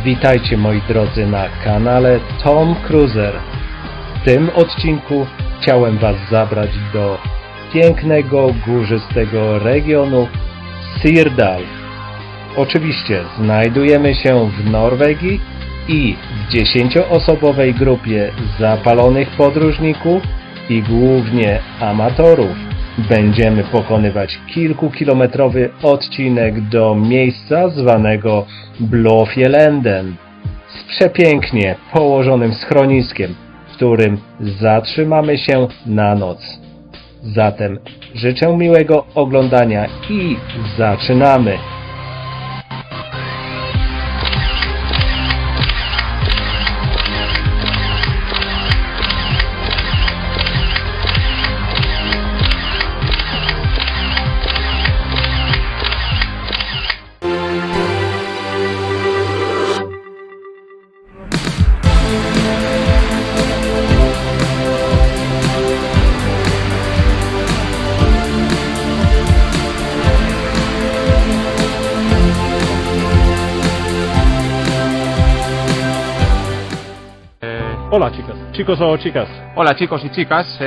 Witajcie moi drodzy na kanale Tom Cruiser. W tym odcinku chciałem Was zabrać do pięknego, górzystego regionu Sirdal. Oczywiście znajdujemy się w Norwegii i w 10-osobowej grupie zapalonych podróżników i głównie amatorów będziemy pokonywać kilkukilometrowy odcinek do miejsca zwanego Blåfjellenden z przepięknie położonym schroniskiem, w którym zatrzymamy się na noc. Zatem życzę miłego oglądania i zaczynamy! Hola chicos o chicas. Hola chicos y chicas,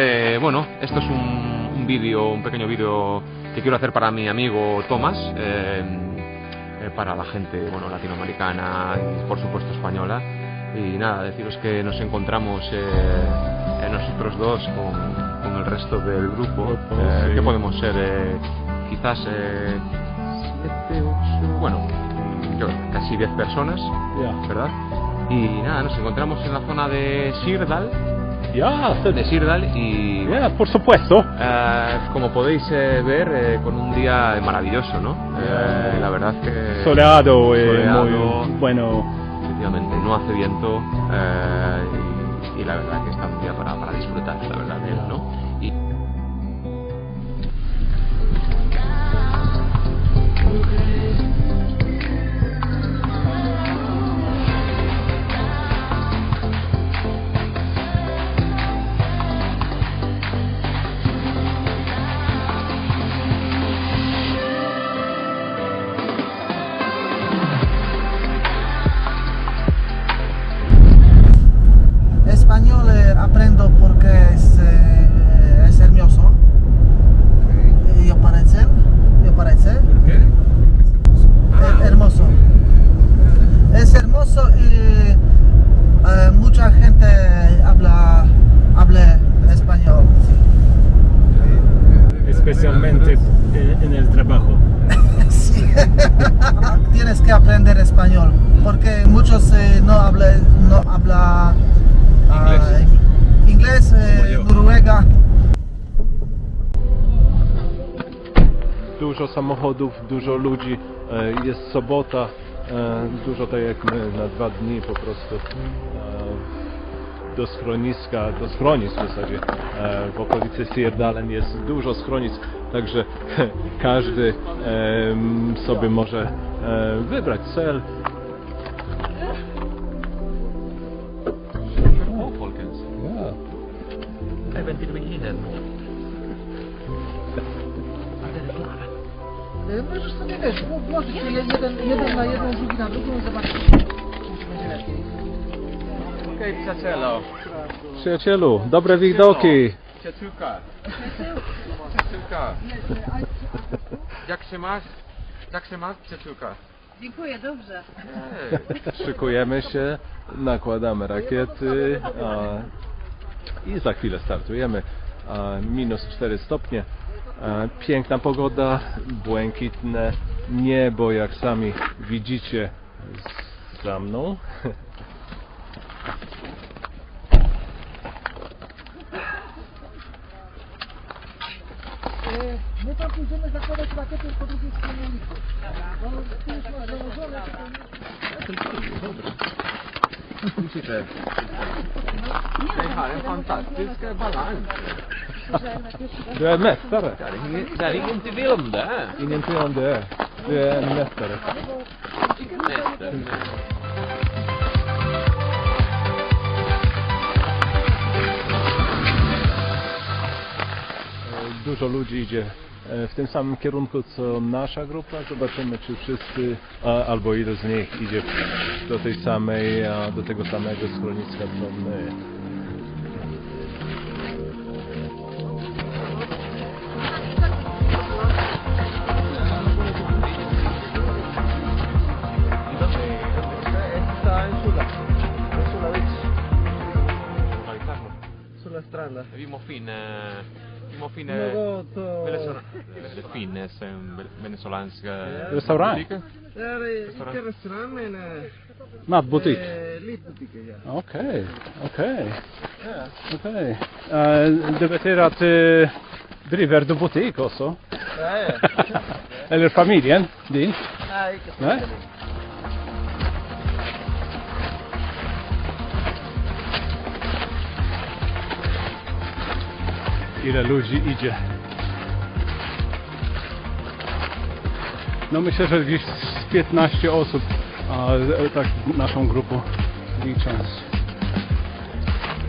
bueno, esto es un vídeo, un pequeño vídeo que quiero hacer para mi amigo Tomás, para la gente, bueno, latinoamericana y por supuesto española. Y nada, deciros que nos encontramos nosotros dos con el resto del grupo, Sí. que podemos ser quizás 7, 8, bueno, casi 10 personas, Ya. ¿verdad? Y nada, nos encontramos en la zona de Sirdal, Ya, y ya, por supuesto. como podéis ver, con un día maravilloso, ¿no? La verdad que Soleado, soleado, muy bueno. efectivamente no hace viento, y la verdad que está un día para disfrutar, la verdad, de él, ¿no? Y Español aprendo porque es hermoso. Yo parece. ¿Por qué? Hermoso. Es hermoso y mucha gente habla español. Especialmente en el trabajo. Sí. Tienes que aprender español porque muchos no habla inglés, Noruega. Dużo samochodów, dużo ludzi, jest sobota, dużo tak jak my na 2 dni po prostu do schronisk w zasadzie w okolicy Sirdalen jest dużo schronisk, także każdy sobie może wybrać cel. folkens. Ja. Även till Wien. Możesz sobie włożyć jeden na jedną, drugi na drugą i zobaczyć, czy będzie lepiej. Okej, przyjacielo. Przyjacielu, dobre widoki. Ciaciuka. Ciaciuka. Jak się masz? Jak się masz, Ciaciuka? Dziękuję, dobrze. Szykujemy się, nakładamy rakiety i za chwilę startujemy. Minus 4 stopnie. Piękna pogoda, błękitne niebo, jak sami widzicie za mną. My tam pójdziemy zakładać rakiety po drugiej stronie ulicy. Bo tu już masz założone, Widzicie? Hej, fantastiska balans. Du är mästare. Det är ingen tvivel om det. Ingenting om det. Du är en mästare. Mäster. Dużo ludzi idzie w tym samym kierunku co nasza grupa. Zobaczymy, czy wszyscy, albo ilu z nich idzie do tej samej, do tego samego schroniska co my. Está en Sula. En Sula Beach. Sula Stranda. Vimmo fin Luego to... fin es venezolanska Restaurang? butiker. Där är inte restaurang men... Matbutik. Litbutik, ja. Okej, okej. Ja. Okej. Det betyder att driver du butik också? Ja, ja. Eller familjen din? Nej, inte så. Nej. Ile ludzi idzie? No myślę, że gdzieś z 15 osób, tak naszą grupą licząc.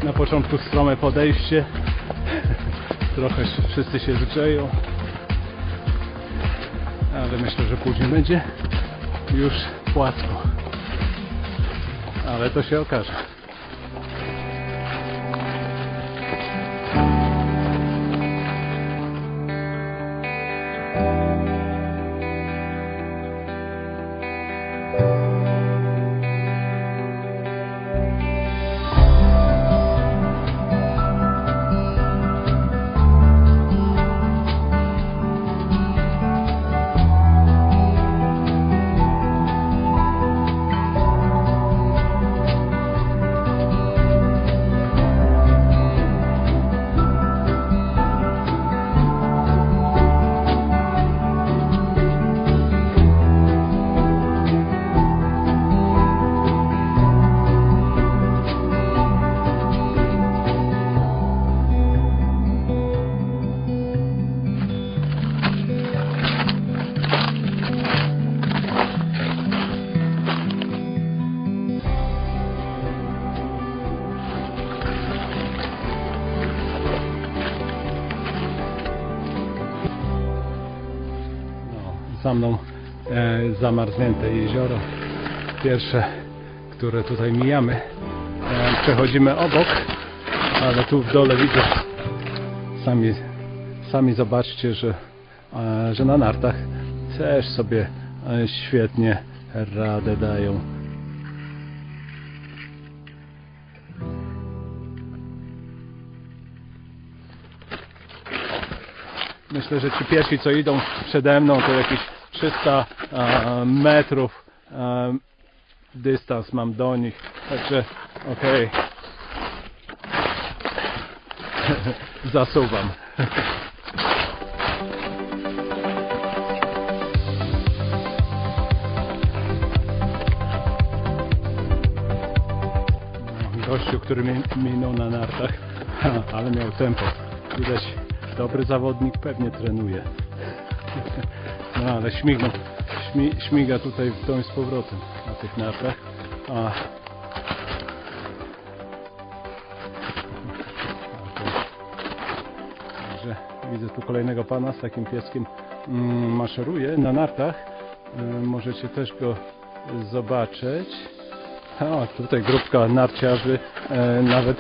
Na początku strome podejście, trochę wszyscy się zgrzeją, ale myślę, że później będzie już płasko. Ale to się okaże. Za mną zamarznięte jezioro, pierwsze, które tutaj mijamy. Przechodzimy obok, ale tu w dole widzę, sami zobaczcie, że na nartach też sobie świetnie radę dają. Myślę, że ci pierwsi, co idą przede mną, to jakieś 300 metrów dystans mam do nich, także okej. Zasuwam. Gościu, który mnie minął na nartach, ale miał tempo. Widać, dobry zawodnik, pewnie trenuje. No ale śmiga tutaj w tą i z powrotem na tych nartach. Także widzę tu kolejnego pana z takim pieskiem, maszeruje na nartach. Możecie też go zobaczyć. O, tutaj grupka narciarzy, nawet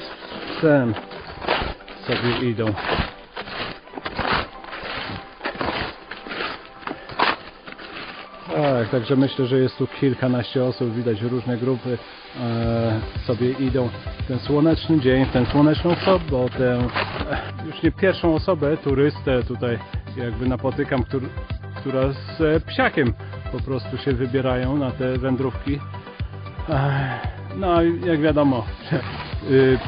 psem sobie idą. Tak, także myślę, że jest tu kilkanaście osób, widać różne grupy sobie idą w ten słoneczny dzień, w tę słoneczną sobotę. Już nie pierwszą osobę, turystę tutaj jakby napotykam, która z psiakiem po prostu się wybierają na te wędrówki. No jak wiadomo,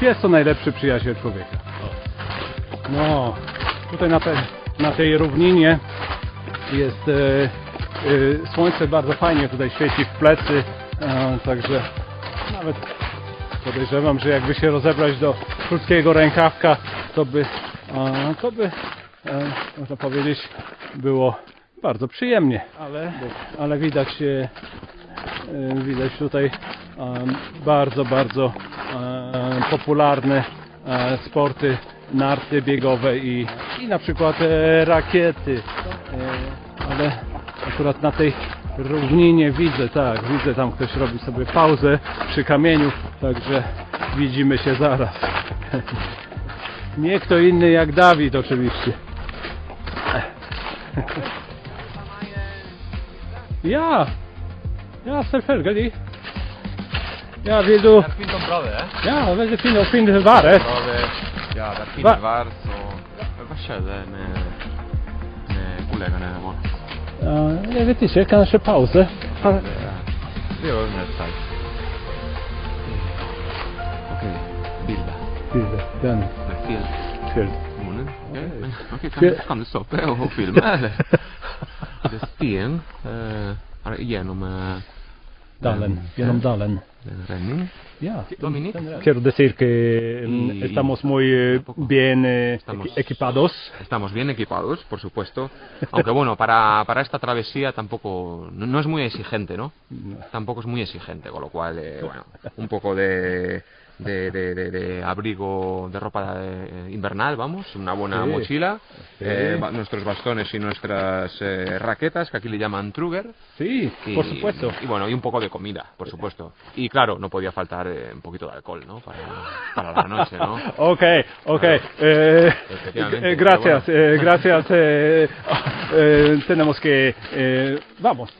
pies to najlepszy przyjaciel człowieka. No, tutaj na tej równinie jest słońce bardzo fajnie tutaj świeci w plecy, także nawet podejrzewam, że jakby się rozebrać do krótkiego rękawka, to by można powiedzieć, było bardzo przyjemnie, ale widać tutaj bardzo popularne sporty narty biegowe i na przykład rakiety. Ale akurat na tej równinie widzę tam ktoś robi sobie pauzę przy kamieniu, także widzimy się zaraz. Nie kto inny jak Dawid oczywiście. Ja selvfølgelig. Ja, vill du... Det er fint område, Ja, väldigt fint och fint varet. Ja, det er fint Va? vær, så hva skjedde med kollegene våre? Ja, jag vet inte, kanske pauser. Det gjør vi neste dag. Ok, bilde Den med fjell. fjäll. Ok, kan du stoppe og filme, eller? Det er stien gjennom Dalen, genom dalen. renning. Ja, Dominic? quiero decir que estamos muy bien equipados. Estamos bien equipados, por supuesto. Aunque bueno, para esta travesía tampoco no es muy exigente, ¿no? Tampoco es muy exigente, con lo cual, bueno, un poco de abrigo, de ropa invernal, vamos, una buena Sí. mochila, Sí. nuestros bastones y nuestras raquetas, que aquí le llaman Truger. Sí, Y, por supuesto. Y bueno, y un poco de comida, por supuesto. Y claro, no podía faltar un poquito de alcohol, ¿no? Para la noche, ¿no? Okay. Efectivamente, Gracias, pero gracias. Tenemos que... vamos.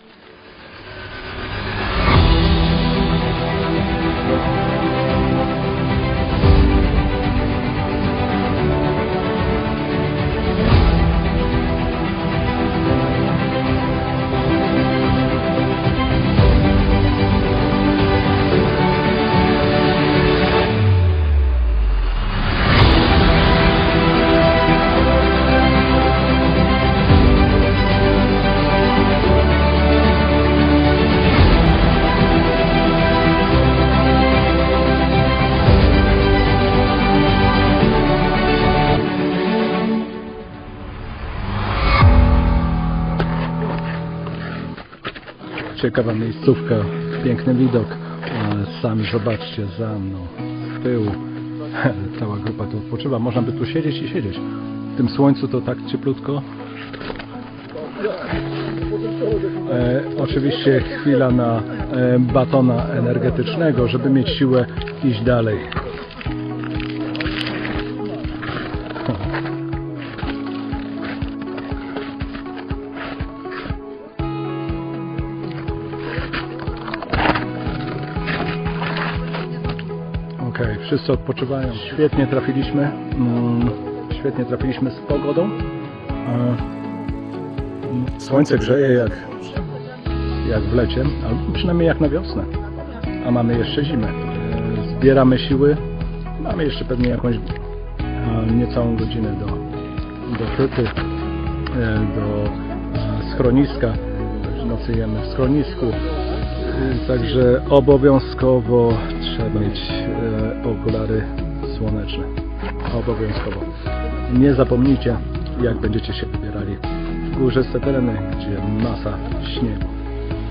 Ciekawa miejscówka, piękny widok. Sami zobaczcie za mną, z tyłu. Cała grupa tu odpoczywa. Można by tu siedzieć i siedzieć. W tym słońcu to tak cieplutko. Oczywiście chwila na batona energetycznego, żeby mieć siłę iść dalej. Okej, wszyscy odpoczywają. Świetnie trafiliśmy z pogodą. Słońce grzeje jak w lecie, albo przynajmniej jak na wiosnę. A mamy jeszcze zimę. Zbieramy siły. Mamy jeszcze pewnie jakąś niecałą godzinę do hyty, do schroniska. Nocujemy w schronisku. Także obowiązkowo trzeba mieć okulary słoneczne. Obowiązkowo. Nie zapomnijcie, jak będziecie się wybierali w górzyste tereny, gdzie masa śniegu.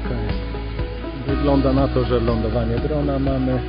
Okay. Wygląda na to, że lądowanie drona mamy.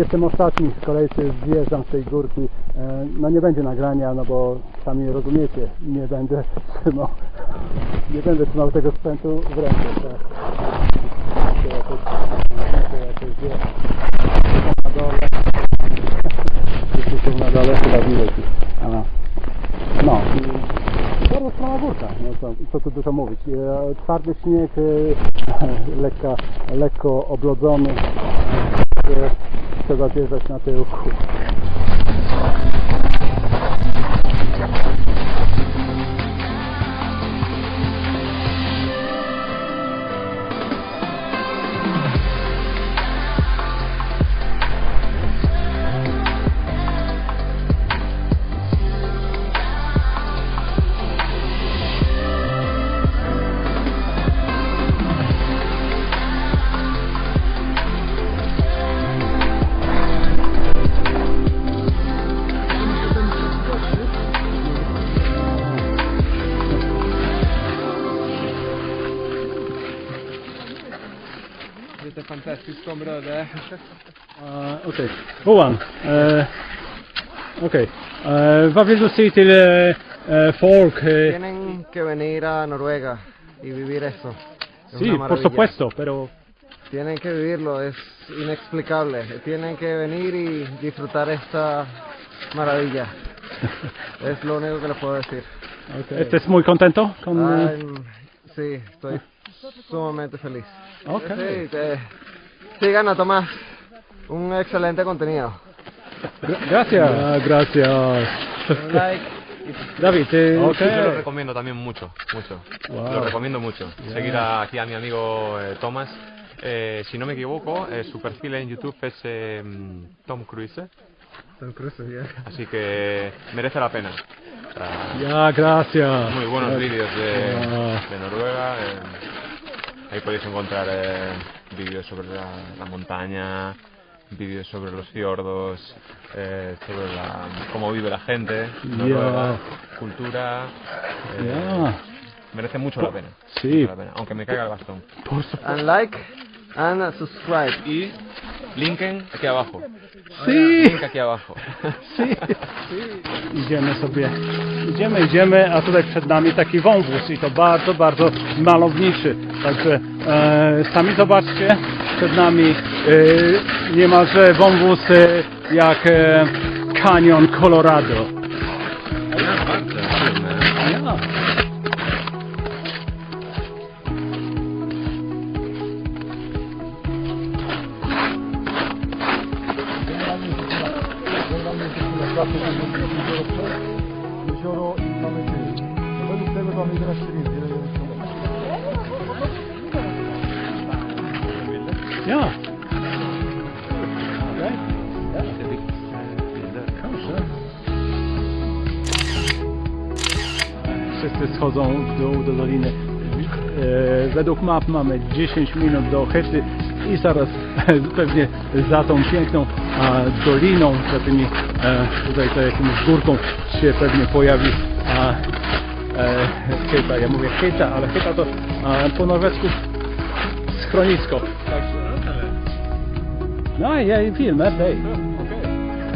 jestem ostatni w kolejce, zjeżdżam z tej górki. No nie będzie nagrania, no bo sami rozumiecie, nie będę trzymał tego sprzętu w ręce. Tak. Na dole. Tu na dole chyba widać. No i bardzo stroma górka, no co tu dużo mówić. Twardy śnieg, lekko oblodzony. Trzeba zjeżdżać na tyłku. Siete fantastico, brother. Okej, Johan. Okej. Vad vill du säga till folk? Tienen que venir a Noruega y vivir eso. Es Sí, una por maravilla. supuesto, pero Tienen que vivirlo, es inexplicable. Tienen que venir y disfrutar esta maravilla. Es lo único que les puedo decir. ¿Estás muy contento con? Sí, estoy sumamente feliz. Okej. Sí, sigan a Tomás. Un excelente contenido. Gracias. Gracias. Un like. David, Yo lo recomiendo también mucho. Wow. Lo recomiendo mucho. Seguir aquí a mi amigo Tomás. Si no me equivoco, su perfil en YouTube es Tom Cruise. Así que merece la pena. O sea, Ya, gracias. muy buenos vídeos de Ah. Noruega. Ahí podéis encontrar vídeos sobre la montaña, vídeos sobre los fiordos, sobre cómo vive la gente, Noruega, cultura. Ya. Merece mucho la pena. Sí. Mucho la pena, aunque me caiga el bastón. And like and subscribe. Y linken aquí abajo. Sí. Link aquí abajo. Idziemy sobie. Idziemy, a tutaj przed nami taki wąwóz i to bardzo, bardzo malowniczy. Także sami zobaczcie, przed nami niemalże wąwóz jak kanion Colorado. Ja. Jezioro i mamy ty. No według tego mamy 11 minut. Ja. Okej. Proszę. Wszyscy schodzą w dół do doliny. Według map mamy 10 minut do Chety i zaraz pewnie za tą piękną doliną, za tymi tutaj to jakimś górką się pewnie pojawi Cheta. Ja mówię Cheta, ale Cheta to po norwesku schronisko. No i filmer, hej.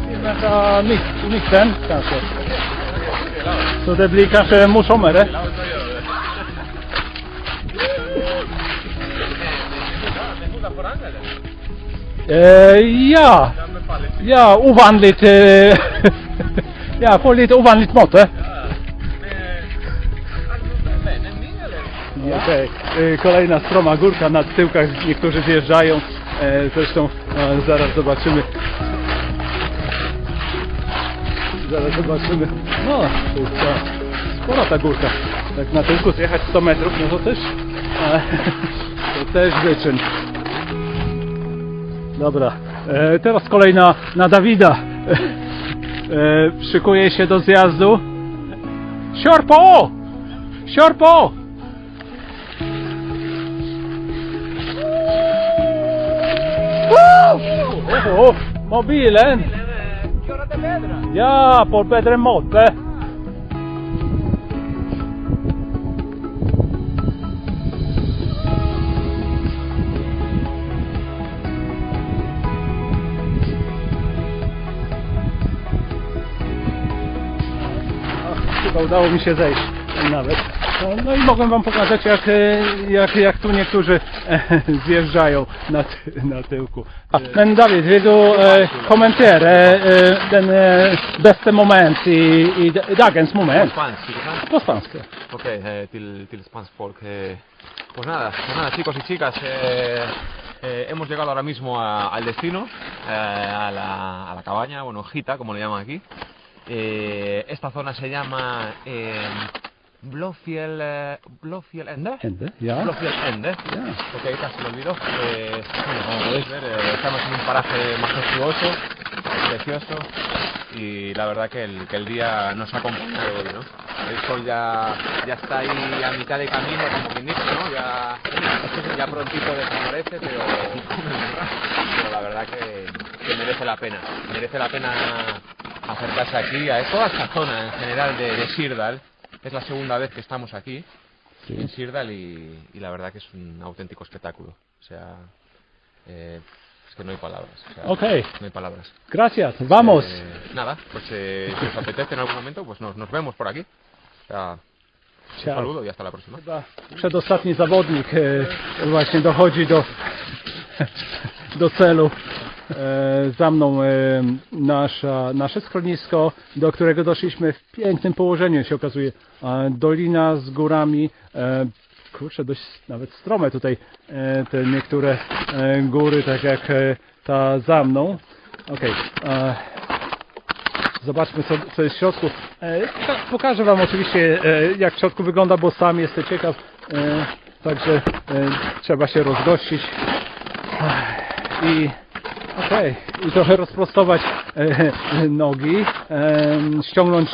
Filmer mixen kanske. Så det blir kanske morsommere. Ja, ovanligt. Ja, får lite ovanligt måtte. Okej, kolejna stroma górka na tyłkach, niektórzy zjeżdżają, zresztą zaraz zobaczymy. No, to jest spora ta górka. Tak na tyłku zjechać 100 metrów, no to też wyczyn. Dobra, teraz kolej na Dawida. Szykuje się do zjazdu. Siorpo! Siorpo! Oho, mobilen! Ja, på bättre måte. Dobra, udało mi się zejść nawet. No i mogłem wam pokazać jak tu niektórzy zjeżdżają na tyłku. Men David, vill du kommentera den bästa moment i dagens moment? Spansk, ¿sí? På spanska. Ok, till spansk folk. Pues nada, chicos y chicas, hemos llegado ahora mismo al destino, a la cabaña, bueno, Gita, como le llaman aquí. Esta zona se llama Blåfjell Ende. Ende, ja. Blåfjell Ende. Ja. Ok, casi me olvidó. Bueno, como podéis ver, estamos en un paraje majestuoso, precioso, y la verdad que el día nos ha acompañado hoy, ¿no? El sol ya está ahí a mitad de camino, como quien dice, ¿no? Ya prontito desaparece, pero la verdad que merece la pena. Merece la pena acercarse aquí, a toda esta zona en general de Sirdal. Es la segunda vez que estamos aquí, en Sirdal, y la verdad que es un auténtico espectáculo. O sea, es que no hay palabras. O sea, Ok. no hay palabras. Gracias, vamos! Nada, pues si os apetece en algún momento, pues nos vemos por aquí. O sea, un Ciao. saludo y hasta la próxima. Chyba przedostatni zawodnik właśnie dochodzi do celu. Za mną nasze schronisko, do którego doszliśmy w pięknym położeniu, się okazuje. Dolina z górami, kurczę, dość nawet strome tutaj te niektóre góry, tak jak ta za mną. Okej. Zobaczmy co jest w środku. Pokażę wam oczywiście jak w środku wygląda, bo sam jestem ciekaw. Także trzeba się rozgościć. I trochę rozprostować nogi, ściągnąć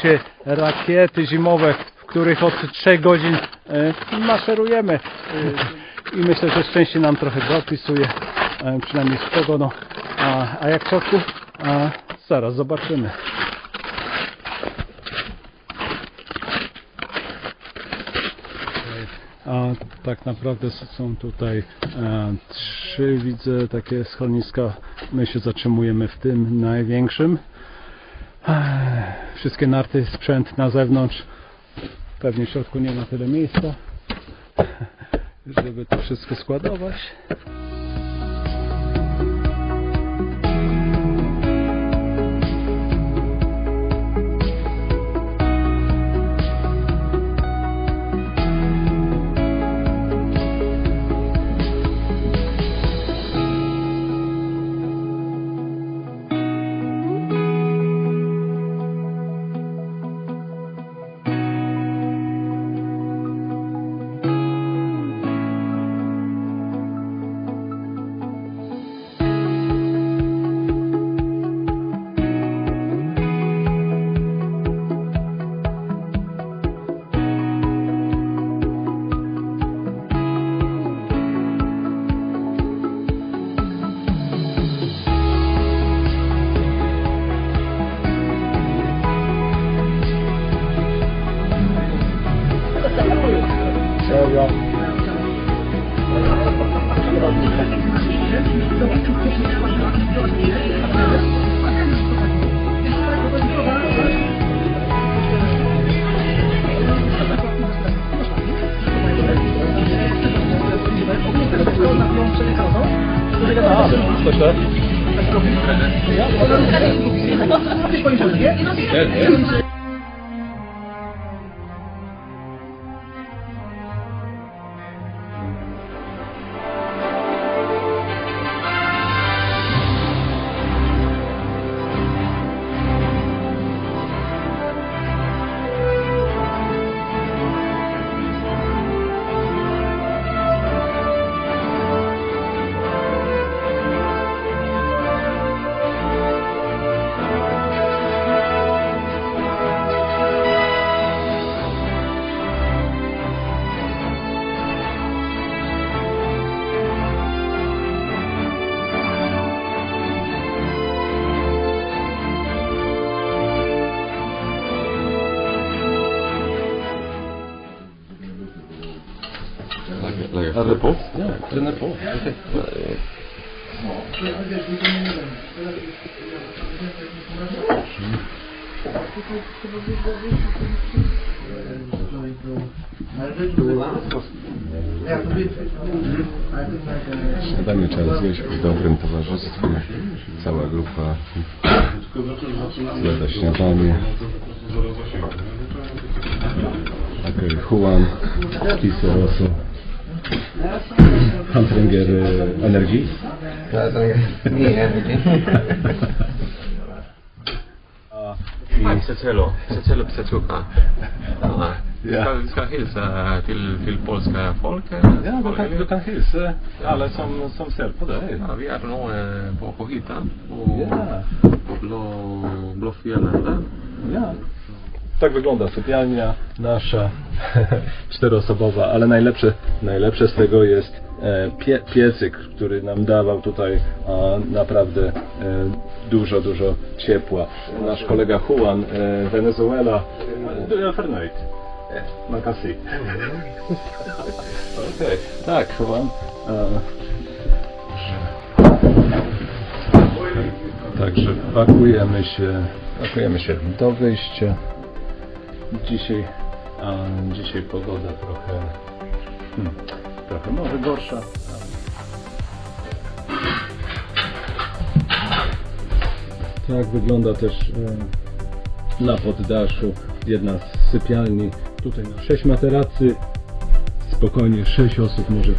rakiety zimowe, w których od 3 godzin maszerujemy. I myślę, że szczęście nam trochę dopisuje, przynajmniej z pogodą. A jak w środku? Zaraz zobaczymy. A tak naprawdę są tutaj 3, widzę, takie schroniska. My się zatrzymujemy w tym największym. Wszystkie narty, sprzęt na zewnątrz. Pewnie w środku nie ma tyle miejsca, żeby to wszystko składować. Like a repos? Yeah, it's in the pool. Okay. Śniadanie trzeba zjeść w dobrym towarzystwie. Cała grupa zjada śniadanie. Okej, Juan, Kiseroso, Handringer Energii. Przecelo Psachuka. Ja. Ska hilsa till polska folket. Ja, du kan hilsa alla som ser på dig. Ja, vi är nog på Hitta Ja. på Blåfjällen. Ja. Tak wygląda sypialnia nasza czteroosobowa, ale najlepsze z tego jest piecyk, który nam dawał tutaj naprawdę dużo ciepła. Nasz kolega Juan, Venezuela, do Fernand. Makasi. Okej, tak, Juan. Także pakujemy się do wyjścia. Dzisiaj pogoda trochę może gorsza. Tak wygląda też na poddaszu jedna z sypialni. Tutaj na 6 materacy, spokojnie 6 osób może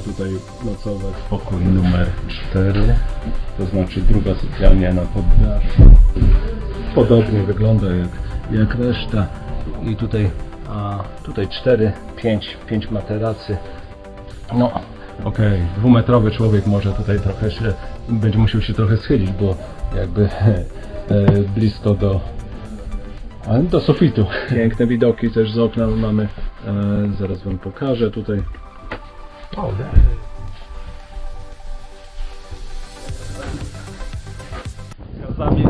tutaj nocować. Pokój numer 4, to znaczy druga sypialnia na poddaszu. Podobnie wygląda jak reszta. I tutaj 5 materacy. No okej, 2-metrowy człowiek może tutaj trochę będzie musiał się trochę schylić, bo jakby blisko do sufitu. Piękne widoki też z okna mamy. Zaraz wam pokażę tutaj. Zamieć,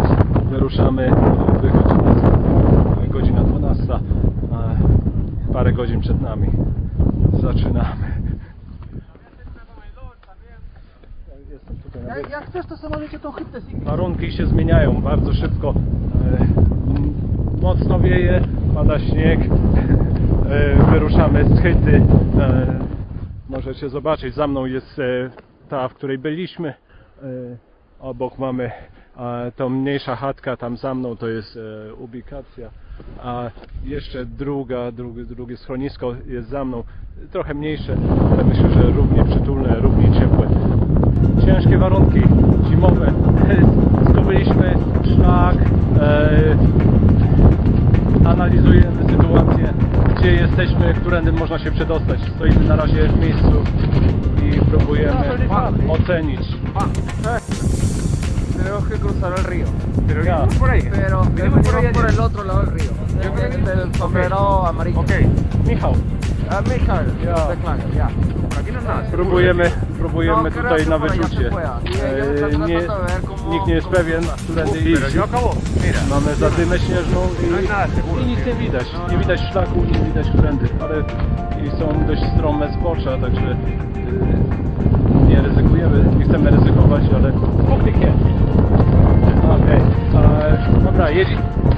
wyruszamy, wychodzi nas godzina 12, parę godzin przed nami. Zaczynamy. Jak chcesz, to sobie możecie tą chytę zjeść. Warunki się zmieniają bardzo szybko. Mocno wieje, pada śnieg. Wyruszamy z chyty. Możecie zobaczyć, za mną jest ta, w której byliśmy. Obok mamy tą mniejsza chatka, tam za mną to jest ubikacja. A jeszcze drugie schronisko jest za mną. Trochę mniejsze, ale myślę, że równie przytulne, równie ciepłe. Ciężkie warunki zimowe. Zdobyliśmy szlak. Analizujemy sytuację, gdzie jesteśmy, którędy można się przedostać. Stoimy na razie w miejscu i próbujemy ocenić. Tenemos que cruzar el río. Pero Ya. venimos por ahí. Pero venimos por el otro lado del río. Del sombrero amarillo. Michał, Michael, Ja. de Klang, ja. Por aquí no es nada. próbujemy tutaj na wyczucie. Nikt nie jest pewien, którędy iść. Pero yo acabo. Mira. Mamy zadymę śnieżną i nic nie widać. Nie widać szlaku, nie widać którędy, ale i są dość strome zbocza, także nie ryzykujemy, nie chcemy ryzykować, ale komplikie. Okej, dobra,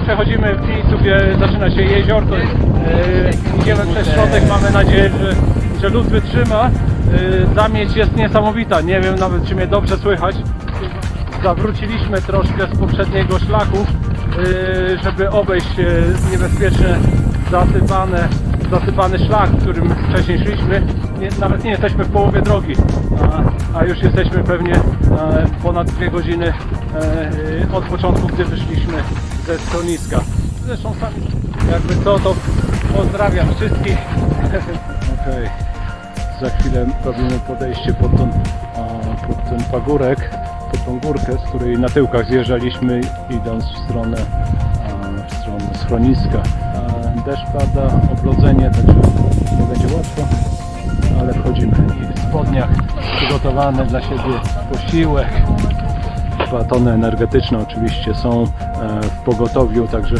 przechodzimy w miejscu, gdzie zaczyna się jeziorko. Idziemy przez środek, mamy nadzieję, że lód wytrzyma. Zamieć jest niesamowita, nie wiem nawet, czy mnie dobrze słychać. Zawróciliśmy troszkę z poprzedniego szlaku, żeby obejść niebezpieczne zasypany szlak, którym wcześniej szliśmy. Nawet nie jesteśmy w połowie drogi, a już jesteśmy pewnie ponad 2 godziny od początku, gdy wyszliśmy ze schroniska. Zresztą sami jakby to pozdrawiam wszystkich. Okej. Za chwilę robimy podejście pod ten pagórek, pod tą górkę, z której na tyłkach zjeżdżaliśmy, idąc w stronę schroniska. Deszcz pada, oblodzenie, także nie będzie łatwo, ale wchodzimy. I w spodniach przygotowany dla siebie posiłek. Batony energetyczne oczywiście są w pogotowiu, także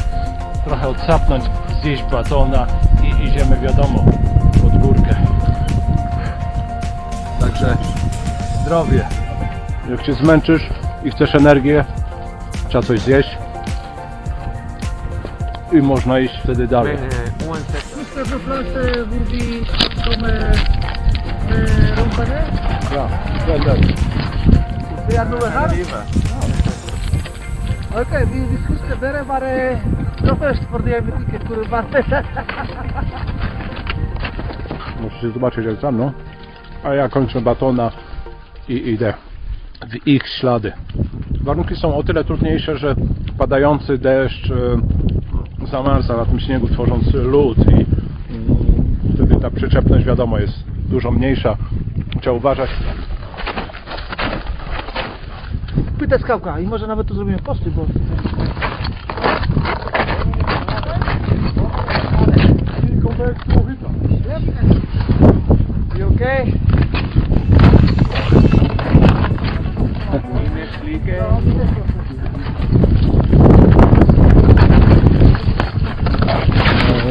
trochę odsapnąć, zjeść batona i idziemy, wiadomo, pod górkę. Także zdrowie. Jak się zmęczysz i chcesz energię, trzeba coś zjeść. i można iść wtedy dalej. un set. Questa proposta vorrei come rompere? Ja, będę. Ja nu har. Okej, vi skulle scadere fare först för det vi tycker kurva. Musicie zobaczyć jak tam, no. A ja kończę batona i idę w ich ślady. Warunki są o tyle trudniejsze, że padający deszcz zamarza na tym śniegu, tworząc lód i wtedy ta przyczepność, wiadomo, jest dużo mniejsza. Trzeba uważać. Pyta skałka i może nawet tu zrobimy posty, bo... You okay?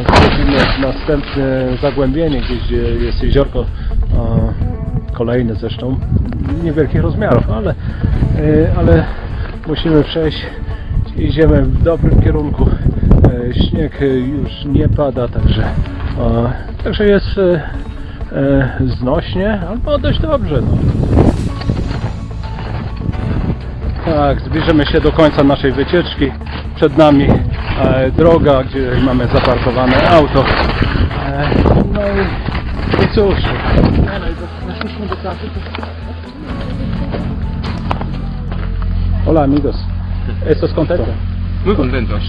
Wchodzimy w następne zagłębienie, gdzie jest jeziorko, kolejne zresztą, niewielkich rozmiarów, ale musimy przejść, idziemy w dobrym kierunku, śnieg już nie pada, także jest znośnie, albo dość dobrze. No. Tak, zbliżymy się do końca naszej wycieczki. Przed nami droga, gdzie mamy zaparkowane auto. No i cóż. Weszliśmy do klasy, to... Hola amigos. ¿Estos contentos? Muy contentos,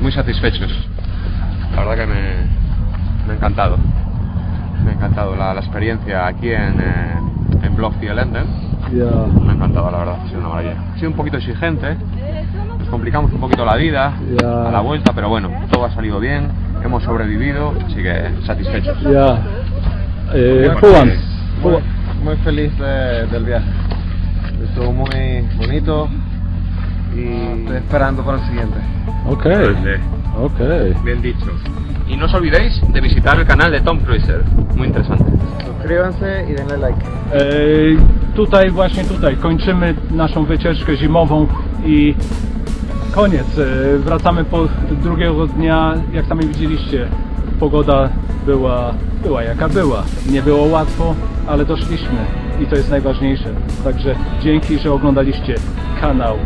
muy satisfechos. La verdad que me ha encantado. Me ha encantado la experiencia aquí en Blåfjellenden. Ya. Me ha encantado, la verdad, ha sido una maravilla. Ha sido un poquito exigente, nos complicamos un poquito la vida Ya. a la vuelta, pero bueno, todo ha salido bien, hemos sobrevivido, así que satisfechos. Ya. Juan. Muy feliz del viaje. Estuvo muy bonito y estoy esperando para el siguiente. Okej. Okej. Bien dicho. Y no os olvidéis de visitar el canal de Tom Cruiser, muy interesante. Suscríbanse y denle like. Właśnie tutaj kończymy naszą wycieczkę zimową i koniec. Wracamy po drugiego dnia. Jak sami widzieliście, pogoda była jaka była. Nie było łatwo, ale doszliśmy i to jest najważniejsze. Także dzięki, że oglądaliście kanał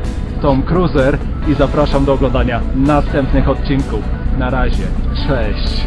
Tom Cruiser i zapraszam do oglądania następnych odcinków. Na razie, cześć!